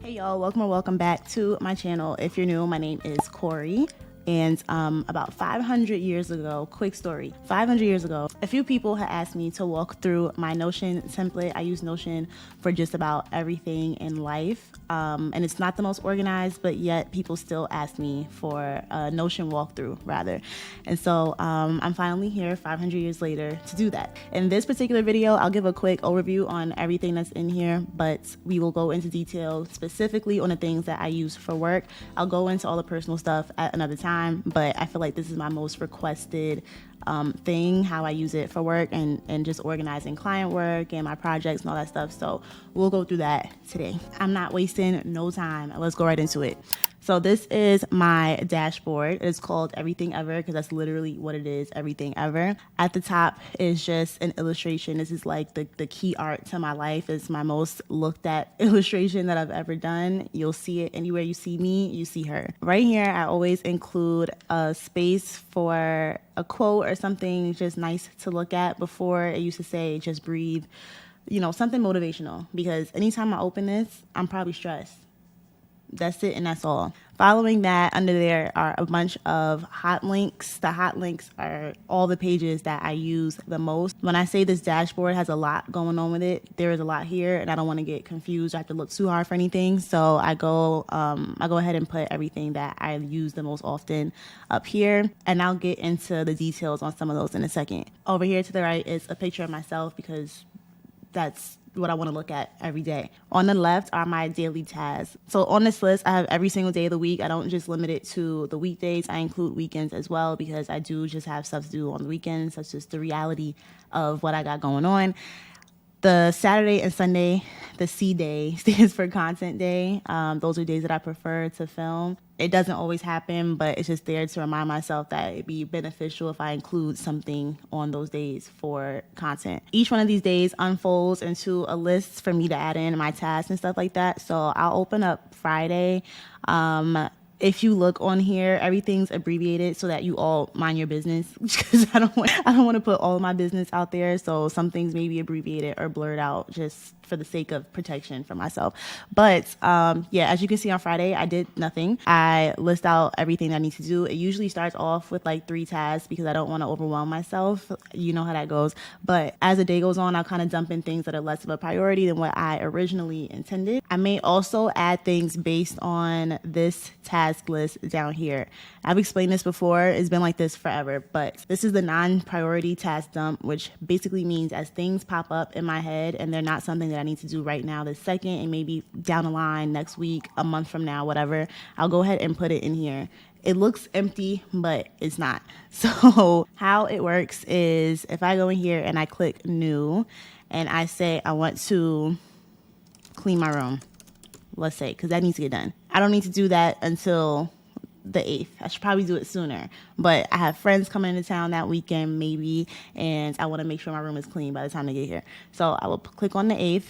Hey y'all, welcome or welcome back to my channel. If you're new, my name is Corey. And about 500 years ago, quick story, 500 years ago, a few people had asked me to walk through my Notion template. I use Notion for just about everything in life. And it's not the most organized, but yet people still ask me for a Notion walkthrough rather. And so I'm finally here 500 years later to do that. In this particular video, I'll give a quick overview on everything that's in here, but we will go into detail specifically on the things that I use for work. I'll go into all the personal stuff at another time. But I feel like this is my most requested thing, how I use it for work and just organizing client work and my projects and all that stuff. So we'll go through that today. I'm not wasting no time. Let's go right into it. So this is my dashboard. It's called Everything Ever because that's literally what it is, everything ever. At the top is just an illustration. This is like the key art to my life. It's my most looked at illustration that I've ever done. You'll see it anywhere you see me, you see her. Right here, I always include a space for a quote or something just nice to look at. Before it used to say, just breathe, something motivational, because anytime I open this, I'm probably stressed. That's it, and that's all. Following that, under there are a bunch of hot links. The hot links are all the pages that I use the most. When I say this dashboard has a lot going on with it, there is a lot here, and I don't want to get confused. I have to look too hard for anything, so I go ahead and put everything that I use the most often up here, and I'll get into the details on some of those in a second. Over here to the right is a picture of myself because that's what I want to look at every day. On the left are my daily tasks. So on this list, I have every single day of the week. I don't just limit it to the weekdays. I include weekends as well because I do just have stuff to do on the weekends. That's just the reality of what I got going on. The Saturday and Sunday, the C day, stands for content day. Those are days that I prefer to film. It doesn't always happen, but it's just there to remind myself that it'd be beneficial if I include something on those days for content. Each one of these days unfolds into a list for me to add in my tasks and stuff like that. So I'll open up Friday. If you look on here, everything's abbreviated so that you all mind your business because I don't want to put all of my business out there. So some things may be abbreviated or blurred out just for the sake of protection for myself. But yeah, as you can see on Friday, I did nothing. I list out everything that I need to do. It usually starts off with like 3 tasks because I don't want to overwhelm myself. You know how that goes. But as the day goes on, I'll kind of dump in things that are less of a priority than what I originally intended. I may also add things based on this task list down here. I've explained this before. It's been like this forever, but this is the non-priority task dump, which basically means as things pop up in my head and they're not something that I need to do right now this second and maybe down the line next week, a month from now, whatever, I'll go ahead and put it in here. It looks empty, but it's not. So how it works is if I go in here and I click new and I say I want to clean my room, let's say, because that needs to get done. I don't need to do that until the 8th. I should probably do it sooner. But I have friends coming into town that weekend maybe, and I want to make sure my room is clean by the time they get here. So I will click on the 8th,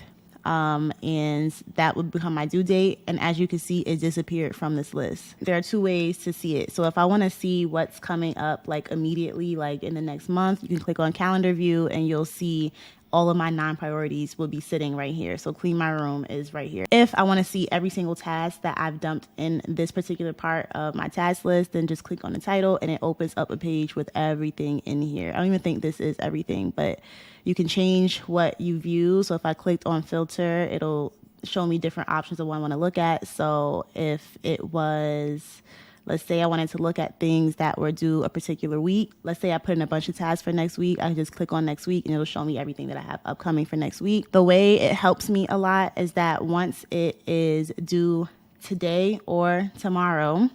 and that would become my due date. And as you can see, it disappeared from this list. There are 2 ways to see it. So if I want to see what's coming up like immediately, like in the next month, you can click on calendar view and you'll see all of my non-priorities will be sitting right here. So clean my room is right here. If I want to see every single task that I've dumped in this particular part of my task list, then just click on the title and it opens up a page with everything in here. I don't even think this is everything, but you can change what you view. So if I clicked on filter, it'll show me different options of what I want to look at. So if it was, let's say I wanted to look at things that were due a particular week. Let's say I put in a bunch of tasks for next week. I can just click on next week and it'll show me everything that I have upcoming for next week. The way it helps me a lot is that once it is due today or tomorrow,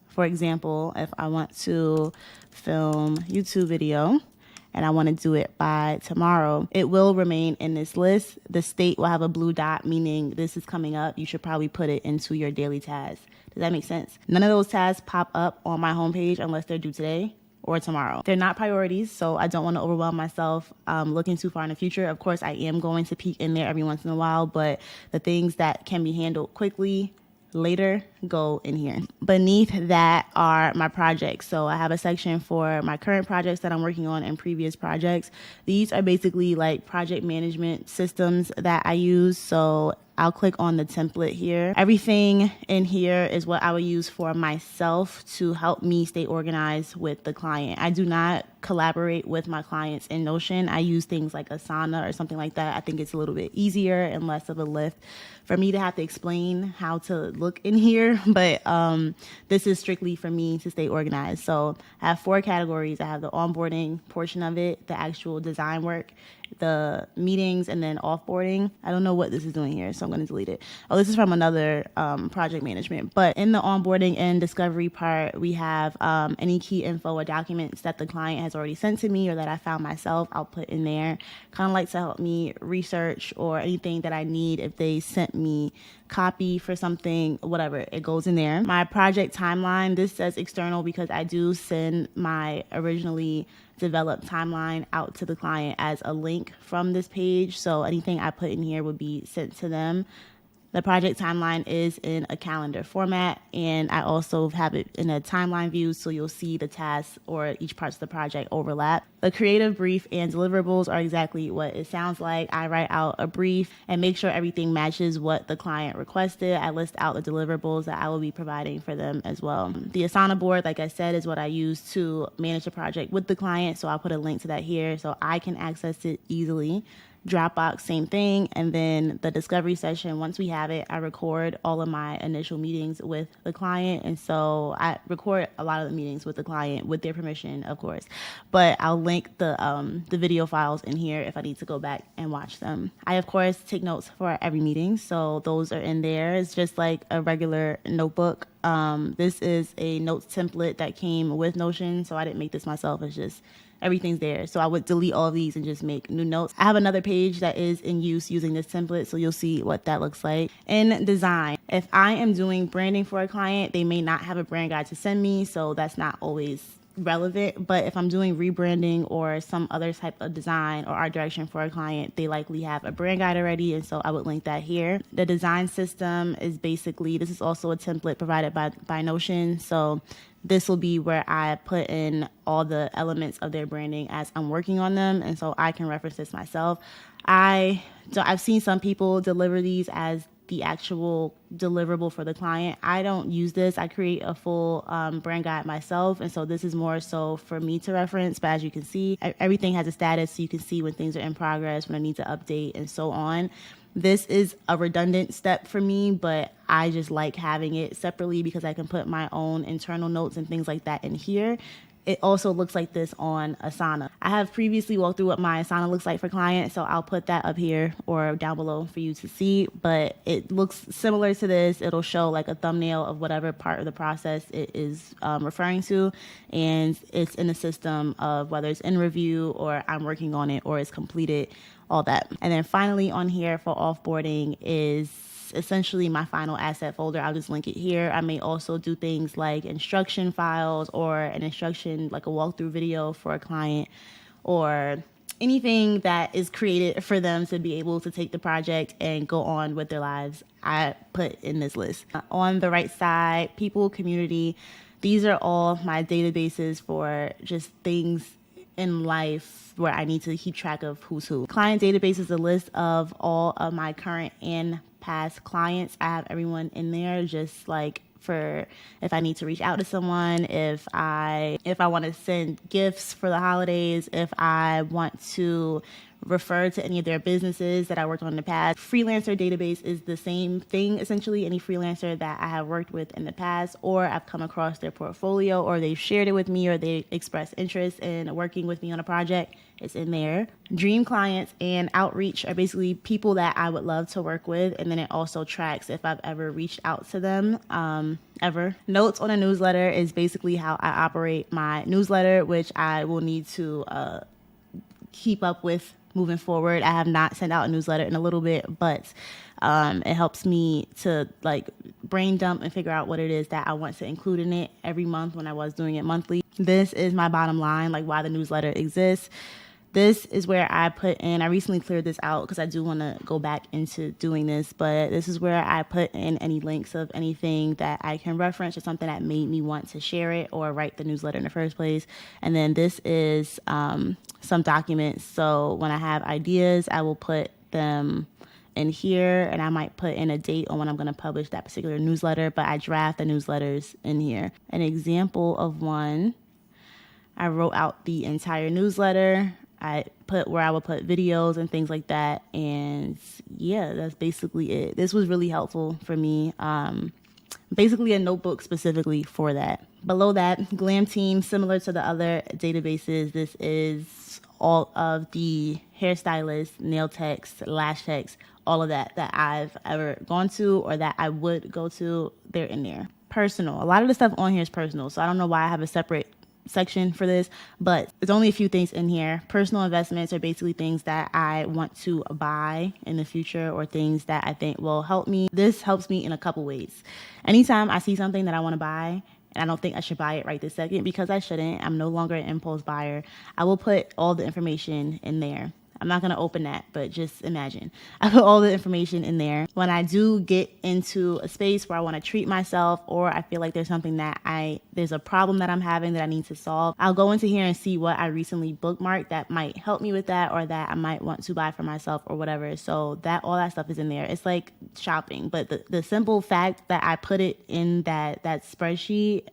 for example, if I want to film YouTube video and I want to do it by tomorrow, it will remain in this list. The state will have a blue dot, meaning this is coming up. You should probably put it into your daily tasks. Does that make sense? None of those tasks pop up on my homepage unless they're due today or tomorrow. They're not priorities, so I don't want to overwhelm myself looking too far in the future. Of course, I am going to peek in there every once in a while, but the things that can be handled quickly later go in here. beneath that are my projects. So I have a section for my current projects that I'm working on and previous projects. These are basically like project management systems that I use. So I'll click on the template here. Everything in here is what I would use for myself to help me stay organized with the client. I do not collaborate with my clients in Notion. I use things like Asana or something like that. I think it's a little bit easier and less of a lift for me to have to explain how to look in here. But this is strictly for me to stay organized. So I have 4 categories. I have the onboarding portion of it, the actual design work, the meetings, and then offboarding. I don't know what this is doing here, so I'm going to delete it. Oh, this is from another project management. But in the onboarding and discovery part, we have any key info or documents that the client has already sent to me or that I found myself, I'll put in there. Kind of like to help me research or anything that I need if they sent me copy for something, whatever, it goes in there. My project timeline, this says external because I do send my originally developed timeline out to the client as a link from this page. So anything I put in here would be sent to them. The project timeline is in a calendar format, and I also have it in a timeline view, so you'll see the tasks or each parts of the project overlap. The creative brief and deliverables are exactly what it sounds like. I write out a brief and make sure everything matches what the client requested. I list out the deliverables that I will be providing for them as well. The Asana board, like I said, is what I use to manage the project with the client, so I'll put a link to that here so I can access it easily. Dropbox, same thing. And then the discovery session, once we have it, I record all of my initial meetings with the client. And so I record a lot of the meetings with the client with their permission, of course. But I'll link the video files in here if I need to go back and watch them. I, of course, take notes for every meeting. So those are in there. It's just like a regular notebook. This is a notes template that came with Notion. So I didn't make this myself. It's just everything's there. So I would delete all of these and just make new notes. I have another page that is in use using this template, so you'll see what that looks like. In design, if I am doing branding for a client, they may not have a brand guide to send me, so that's not always relevant. But if I'm doing rebranding or some other type of design or art direction for a client, they likely have a brand guide already, and so I would link that here. The design system is basically, this is also a template provided by Notion, so this will be where I put in all the elements of their branding as I'm working on them, and so I can reference this myself. I've seen some people deliver these as the actual deliverable for the client. I don't use this. I create a full brand guide myself, and so this is more so for me to reference. But as you can see, everything has a status, so you can see when things are in progress, when I need to update, and so on. This is a redundant step for me, but I just like having it separately because I can put my own internal notes and things like that in here. It also looks like this on Asana. I have previously walked through what my Asana looks like for clients, so I'll put that up here or down below for you to see, but it looks similar to this. It'll show like a thumbnail of whatever part of the process it is referring to, and it's in the system of whether it's in review or I'm working on it or it's completed, all that. And then finally on here for offboarding is essentially my final asset folder. I'll just link it here. I may also do things like instruction files or an instruction, like a walkthrough video for a client, or anything that is created for them to be able to take the project and go on with their lives. I put in this list. On the right side, people, community, these are all my databases for just things in life where I need to keep track of who's who. Client database is a list of all of my current and past clients. I have everyone in there, just like for if I need to reach out to someone, if I want to send gifts for the holidays, if I want to refer to any of their businesses that I worked on in the past. Freelancer database is the same thing, essentially. Any freelancer that I have worked with in the past, or I've come across their portfolio, or they've shared it with me, or they expressed interest in working with me on a project, it's in there. Dream clients and outreach are basically people that I would love to work with, and then it also tracks if I've ever reached out to them, ever. Notes on a newsletter is basically how I operate my newsletter, which I will need to keep up with moving forward. I have not sent out a newsletter in a little bit, but it helps me to like brain dump and figure out what it is that I want to include in it every month when I was doing it monthly. This is my bottom line, like why the newsletter exists. This is where I put in, I recently cleared this out because I do want to go back into doing this, but this is where I put in any links of anything that I can reference or something that made me want to share it or write the newsletter in the first place. And then this is some documents. So when I have ideas, I will put them in here, and I might put in a date on when I'm going to publish that particular newsletter, but I draft the newsletters in here. An example of one, I wrote out the entire newsletter. I put where I would put videos and things like that. And yeah, that's basically it. This was really helpful for me. Basically a notebook specifically for that. Below that, Glam Team, similar to the other databases, this is all of the hairstylists, nail techs, lash techs, all of that I've ever gone to or that I would go to, they're in there. Personal. A lot of the stuff on here is personal, so I don't know why I have a separate section for this, but there's only a few things in here. Personal investments are basically things that I want to buy in the future or things that I think will help me. This helps me in a couple ways. Anytime I see something that I want to buy and I don't think I should buy it right this second, because I shouldn't, I'm no longer an impulse buyer, I will put all the information in there. I'm not going to open that, but just imagine. I put all the information in there. When I do get into a space where I want to treat myself, or I feel like there's something that there's a problem that I'm having that I need to solve, I'll go into here and see what I recently bookmarked that might help me with that, or that I might want to buy for myself or whatever. So that all that stuff is in there. It's like shopping, but the simple fact that I put it in that spreadsheet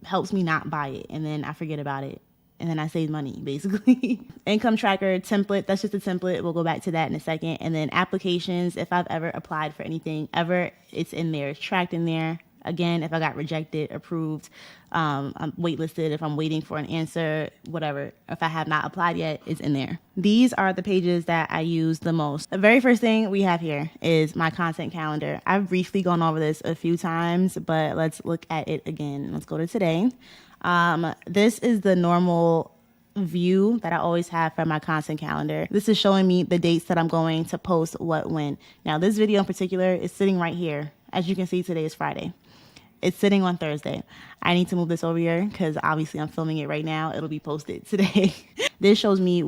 helps me not buy it, and then I forget about it. And then I save money, basically. Income tracker template, that's just a template. We'll go back to that in a second. And then applications, if I've ever applied for anything ever, it's in there. It's tracked in there. Again, if I got rejected, approved, I'm waitlisted, if I'm waiting for an answer, whatever. If I have not applied yet, it's in there. These are the pages that I use the most. The very first thing we have here is my content calendar. I've briefly gone over this a few times, but let's look at it again. Let's go to today. This is the normal view that I always have for my content calendar. This is showing me the dates that I'm going to post what when. Now, this video in particular is sitting right here. As you can see, today is Friday. It's sitting on Thursday. I need to move this over here because obviously I'm filming it right now. It'll be posted today. This shows me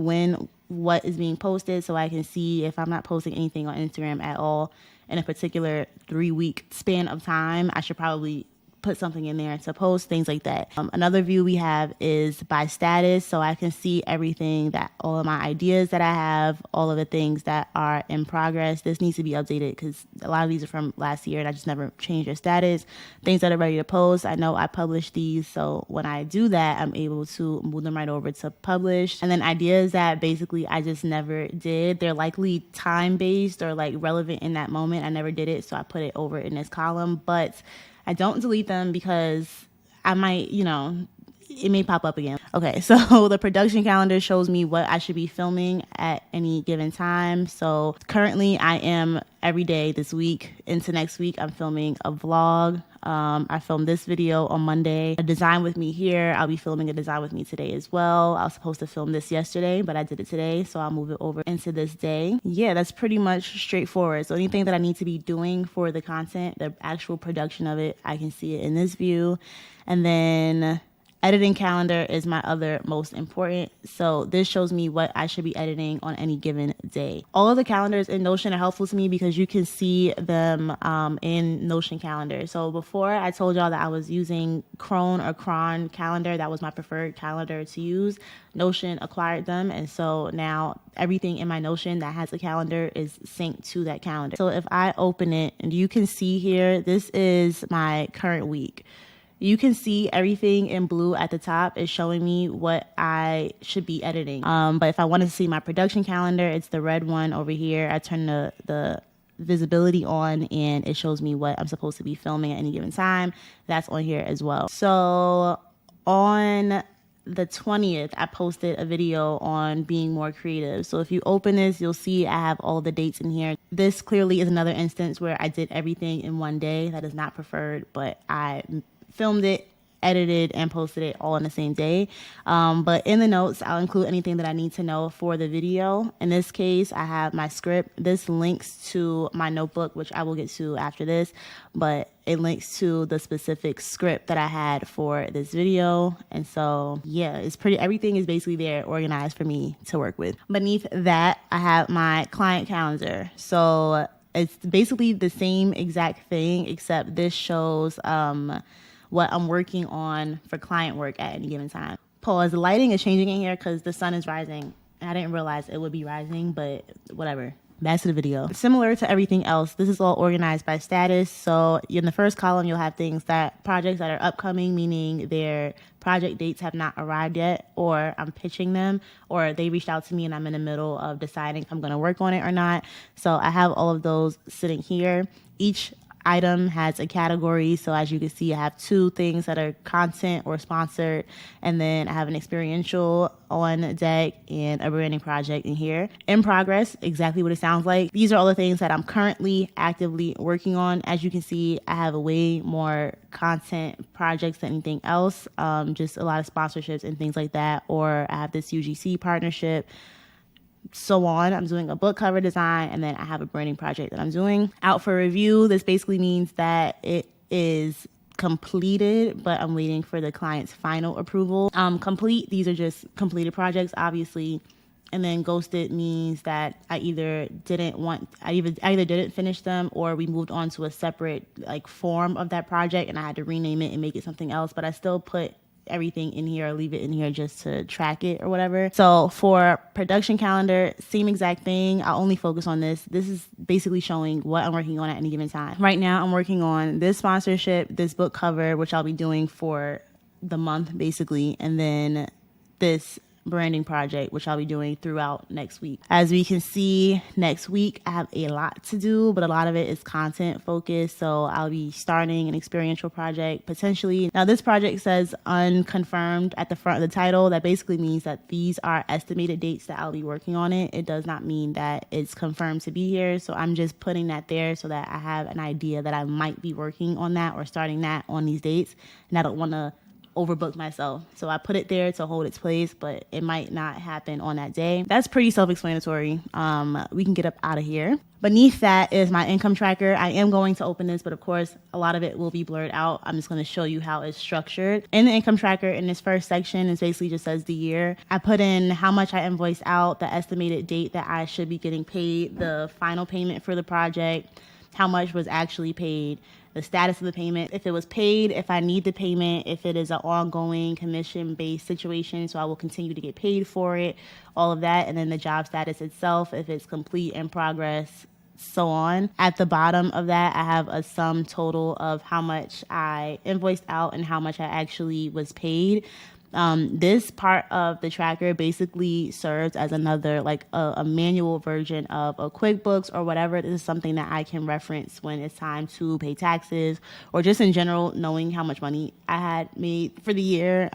what is being posted, so I can see if I'm not posting anything on Instagram at all in a particular 3-week span of time. I should probably put something in there to post, things like that. Another view we have is by status, so I can see everything, that all of my ideas that I have, all of the things that are in progress. This needs to be updated because a lot of these are from last year and I just never changed their status. Things that are ready to post, I know I published these, so when I do that, I'm able to move them right over to publish. And then ideas that basically I just never did. They're likely time-based or like relevant in that moment. I never did it, so I put it over in this column, but I don't delete them because I might, it may pop up again. Okay, so the production calendar shows me what I should be filming at any given time. So currently I am every day this week into next week, I'm filming a vlog. I filmed this video on Monday. A design with me here. I'll be filming a design with me today as well. I was supposed to film this yesterday, but I did it today, so I'll move it over into this day. Yeah, that's pretty much straightforward. So anything that I need to be doing for the content, the actual production of it, I can see it in this view. And then editing calendar is my other most important. So this shows me what I should be editing on any given day. All of the calendars in Notion are helpful to me because you can see them in Notion calendar. So before I told y'all that I was using Cron or Cron calendar. That was my preferred calendar to use. Notion acquired them. And so now everything in my Notion that has a calendar is synced to that calendar. So if I open it, and you can see here, this is my current week. You can see everything in blue at the top is showing me what I should be editing. But if I wanted to see my production calendar, it's the red one over here. I turn the visibility on and it shows me what I'm supposed to be filming at any given time. That's on here as well. So on the 20th, I posted a video on being more creative. So if you open this, you'll see I have all the dates in here. This clearly is another instance where I did everything in one day. That is not preferred, but I filmed it edited and posted it all in the same day. But in the notes, I'll include anything that I need to know for the video. In this case, I have my script. This links to my notebook, which I will get to after this, but it links to the specific script that I had for this video. And so, yeah, it's everything is basically there organized for me to work with. Beneath that, I have my client calendar. So it's basically the same exact thing, except this shows what I'm working on for client work at any given time. Pause. The lighting is changing in here because the sun is rising. I didn't realize it would be rising, but whatever. Back to the video. Similar to everything else, this is all organized by status. So in the first column, you'll have projects that are upcoming, meaning their project dates have not arrived yet, or I'm pitching them, or they reached out to me and I'm in the middle of deciding if I'm going to work on it or not. So I have all of those sitting here. Each item has a category. So as you can see, I have 2 things that are content or sponsored, and then I have an experiential on deck and a branding project in here. In progress, exactly what it sounds like. These are all the things that I'm currently actively working on. As you can see, I have way more content projects than anything else, just a lot of sponsorships and things like that. Or I have this UGC partnership, so on. I'm doing a book cover design, and then I have a branding project that I'm doing. Out for review, this basically means that it is completed, but I'm waiting for the client's final approval. Complete, these are just completed projects, obviously. And then ghosted means that I either didn't finish them, or we moved on to a separate form of that project and I had to rename it and make it something else, but I still put everything in here or leave it in here just to track it or whatever. So for production calendar, same exact thing. I'll only focus on this. This is basically showing what I'm working on at any given time. Right now, I'm working on this sponsorship, this book cover, which I'll be doing for the month basically, and then this branding project, which I'll be doing throughout next week. As we can see, next week I have a lot to do, but a lot of it is content focused. So I'll be starting an experiential project potentially. Now this project says unconfirmed at the front of the title. That basically means that these are estimated dates that I'll be working on it. It does not mean that it's confirmed to be here. So I'm just putting that there so that I have an idea that I might be working on that or starting that on these dates. And I don't want to overbook myself. So I put it there to hold its place, but it might not happen on that day. That's pretty self-explanatory. We can get up out of here. Beneath that is my income tracker. I am going to open this, but of course, a lot of it will be blurred out. I'm just going to show you how it's structured. In the income tracker, in this first section, it basically just says the year. I put in how much I invoiced out, the estimated date that I should be getting paid, the final payment for the project, how much was actually paid, the status of the payment, if it was paid, if I need the payment, if it is an ongoing commission-based situation, so I will continue to get paid for it, all of that, and then the job status itself, if it's complete, in progress, so on. At the bottom of that, I have a sum total of how much I invoiced out and how much I actually was paid. This part of the tracker basically serves as another, a manual version of a QuickBooks or whatever. This is something that I can reference when it's time to pay taxes, or just in general, knowing how much money I had made for the year.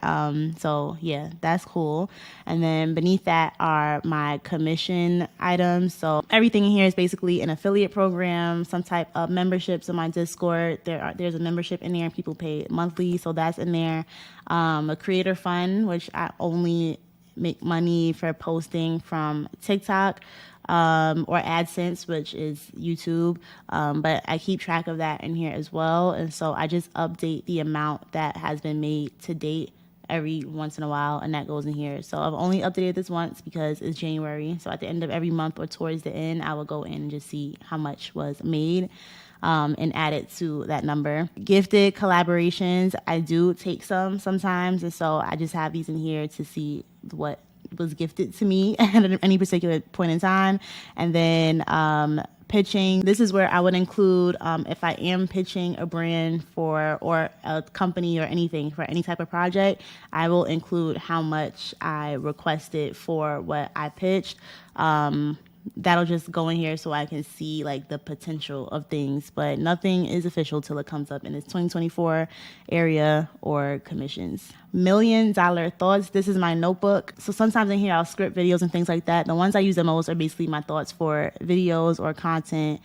So yeah, that's cool. And then beneath that are my commission items. So everything in here is basically an affiliate program, some type of memberships in my Discord. There's a membership in there and people pay monthly, so that's in there. A creator fund, which I only make money for posting from TikTok or AdSense, which is YouTube, but I keep track of that in here as well. And so I just update the amount that has been made to date every once in a while, and that goes in here. So I've only updated this once because it's January. So at the end of every month or towards the end, I will go in and just see how much was made. And add it to that number. Gifted collaborations, I do take some sometimes, and so I just have these in here to see what was gifted to me at any particular point in time. And then pitching, this is where I would include if I am pitching a brand or a company or anything for any type of project, I will include how much I requested for what I pitched. That'll just go in here so I can see the potential of things, but nothing is official till it comes up in this 2024 area or commissions. $1 million thoughts. This is my notebook. So sometimes in here I'll script videos and things like that. The ones I use the most are basically my thoughts for videos or content.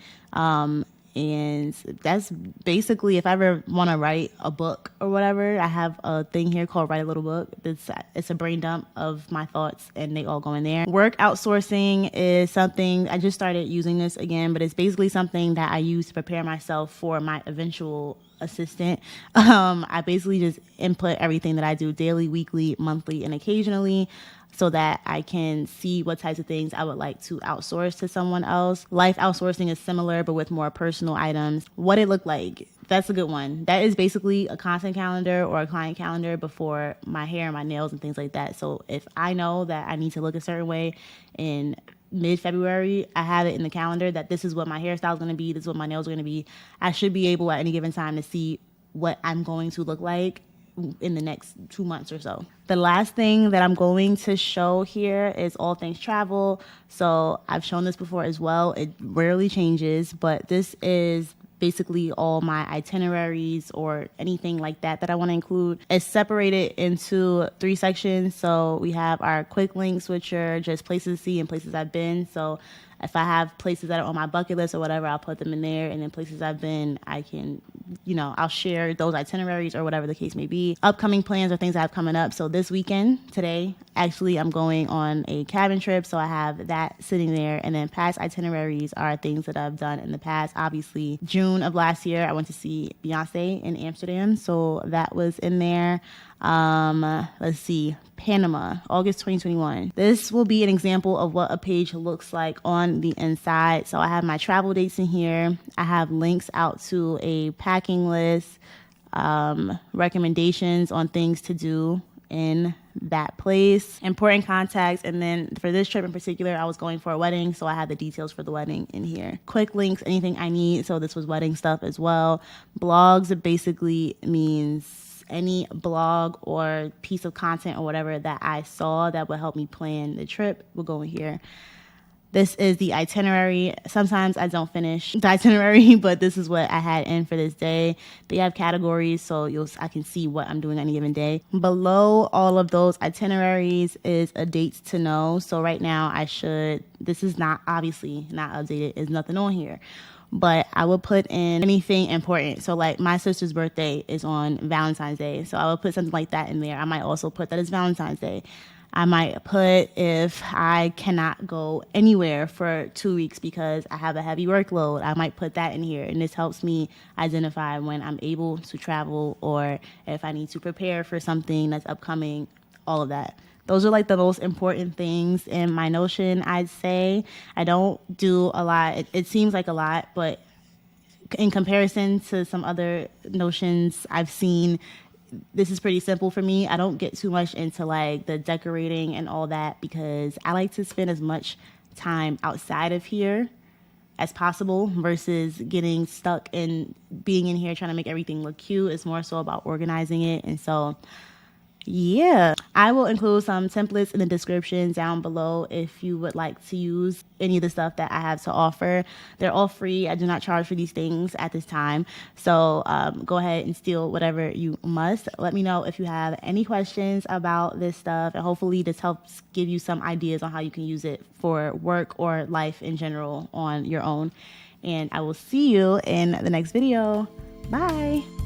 And that's basically, if I ever want to write a book or whatever, I have a thing here called Write a Little Book. It's a brain dump of my thoughts, and they all go in there. Work outsourcing is something, I just started using this again, but it's basically something that I use to prepare myself for my eventual assistant. I basically just input everything that I do daily, weekly, monthly, and occasionally, so that I can see what types of things I would like to outsource to someone else. Life outsourcing is similar, but with more personal items. What it looked like, that's a good one. That is basically a content calendar or a client calendar before my hair and my nails and things like that. So if I know that I need to look a certain way in mid-February, I have it in the calendar that this is what my hairstyle is going to be, this is what my nails are going to be. I should be able at any given time to see what I'm going to look like in the next 2 months or so. The last thing that I'm going to show here is all things travel. So I've shown this before as well. It rarely changes, but this is basically all my itineraries or anything like that I want to include. It's separated into 3 sections. So we have our quick links, which are just places to see and places I've been. So if I have places that are on my bucket list or whatever, I'll put them in there. And then places I've been, I can, I'll share those itineraries or whatever the case may be. Upcoming plans or things I have coming up. So this weekend, today, actually, I'm going on a cabin trip. So I have that sitting there. And then past itineraries are things that I've done in the past. Obviously, June of last year, I went to see Beyonce in Amsterdam. So that was in there. Let's see, Panama, August 2021. This will be an example of what a page looks like on the inside. So I have my travel dates in here. I have links out to a packing list, recommendations on things to do in that place, important contacts, and then for this trip in particular, I was going for a wedding, so I have the details for the wedding in here. Quick links, anything I need, so this was wedding stuff as well. Blogs, it basically means any blog or piece of content or whatever that I saw that would help me plan the trip will go in here. This is the itinerary. Sometimes I don't finish the itinerary, but this is what I had in for this day. They have categories, so I can see what I'm doing any given day. Below all of those itineraries is a dates to know. So right now this is not, obviously not updated. There's nothing on here. But I will put in anything important. So like my sister's birthday is on Valentine's Day. So I will put something like that in there. I might also put that it's Valentine's Day. I might put if I cannot go anywhere for 2 weeks because I have a heavy workload. I might put that in here. And this helps me identify when I'm able to travel or if I need to prepare for something that's upcoming, all of that. Those are like the most important things in my Notion, I'd say. I don't do a lot. It seems like a lot, but in comparison to some other Notions I've seen, this is pretty simple for me. I don't get too much into like the decorating and all that because I like to spend as much time outside of here as possible versus getting stuck in being in here trying to make everything look cute. It's more so about organizing it. And so yeah, I will include some templates in the description down below if you would like to use any of the stuff that I have to offer. They're all free. I do not charge for these things at this time. So go ahead and steal whatever you must. Let me know if you have any questions about this stuff, and hopefully this helps give you some ideas on how you can use it for work or life in general on your own. And I will see you in the next video. Bye.